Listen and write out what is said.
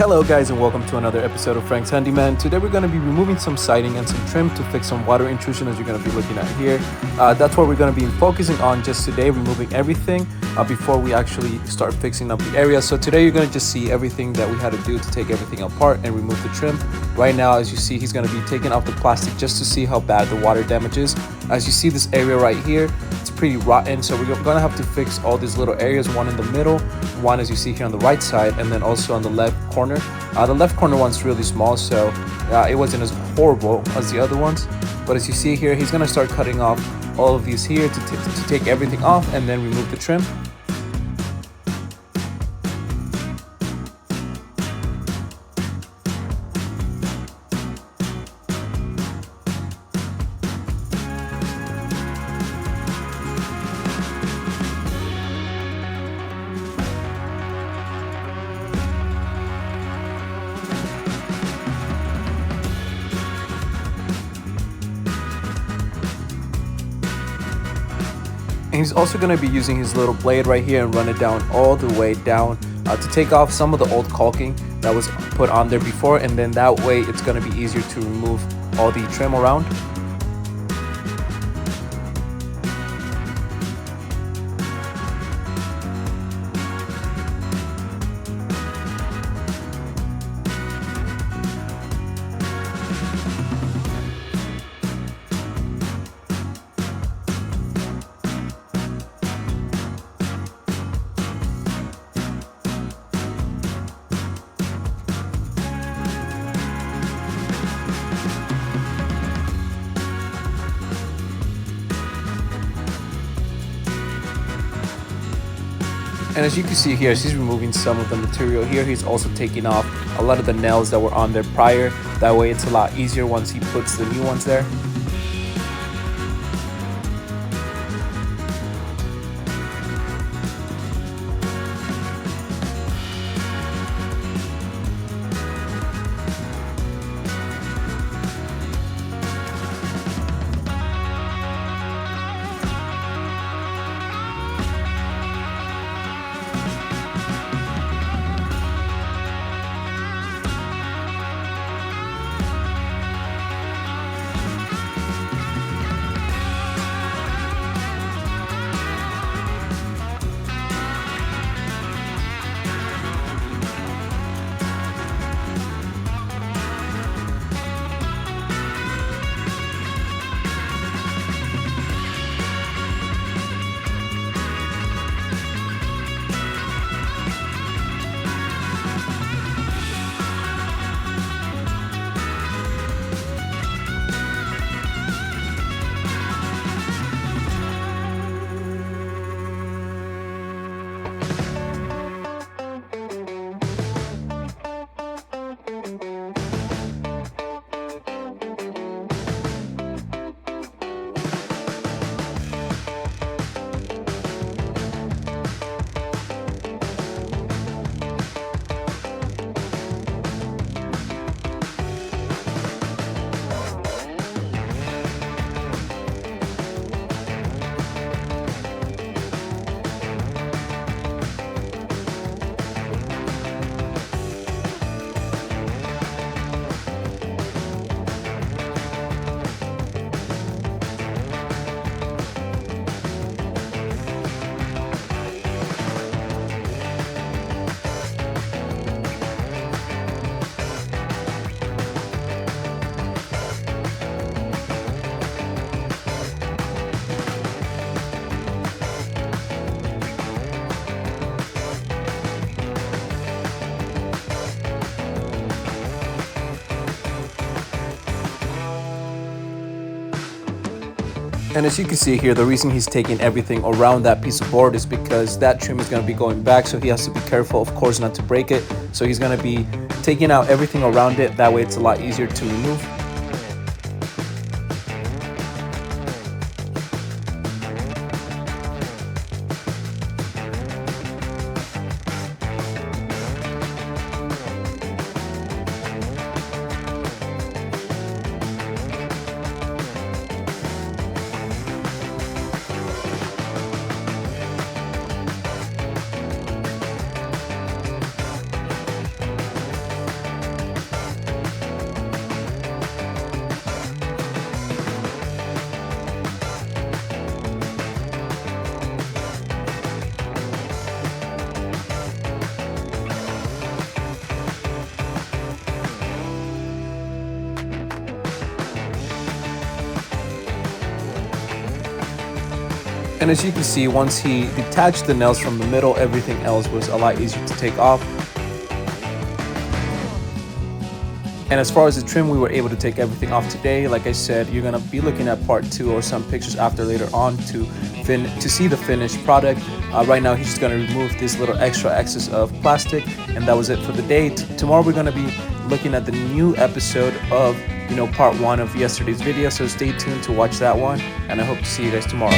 Hello guys and welcome to another episode of Frank's Handyman. Today we're going to be removing some siding and some trim to fix some water intrusion, as you're going to be looking at here. That's what we're going to be focusing on just today, removing everything before we actually start fixing up the area. So today you're going to just see everything that we had to do to take everything apart and remove the trim. Right now, as you see, he's going to be taking off the plastic just to see how bad the water damage is. As you see this area right here, it's pretty rotten, so we're going to have to fix all these little areas, one in the middle, one as you see here on the right side, and then also on the left corner. The left corner one's really small, so it wasn't as horrible as the other ones. But as you see here, he's going to start cutting off all of these here to take everything off and then remove the trim. And he's also going to be using his little blade right here and run it down all the way down to take off some of the old caulking that was put on there before, and then that way it's going to be easier to remove all the trim around. And as you can see here, as he's removing some of the material here, he's also taking off a lot of the nails that were on there prior. That way it's a lot easier once he puts the new ones there. And as you can see here, the reason he's taking everything around that piece of board is because that trim is going to be going back, so he has to be careful, of course, not to break it. So he's going to be taking out everything around it. That way it's a lot easier to remove. And as you can see, once he detached the nails from the middle, everything else was a lot easier to take off. And as far as the trim, we were able to take everything off today. Like I said, you're gonna be looking at part 2 or some pictures after later on to see the finished product. Right now, he's just gonna remove this little extra excess of plastic, and that was it for the day. Tomorrow, we're gonna be looking at the new episode of part 1 of yesterday's video. So stay tuned to watch that one, and I hope to see you guys tomorrow.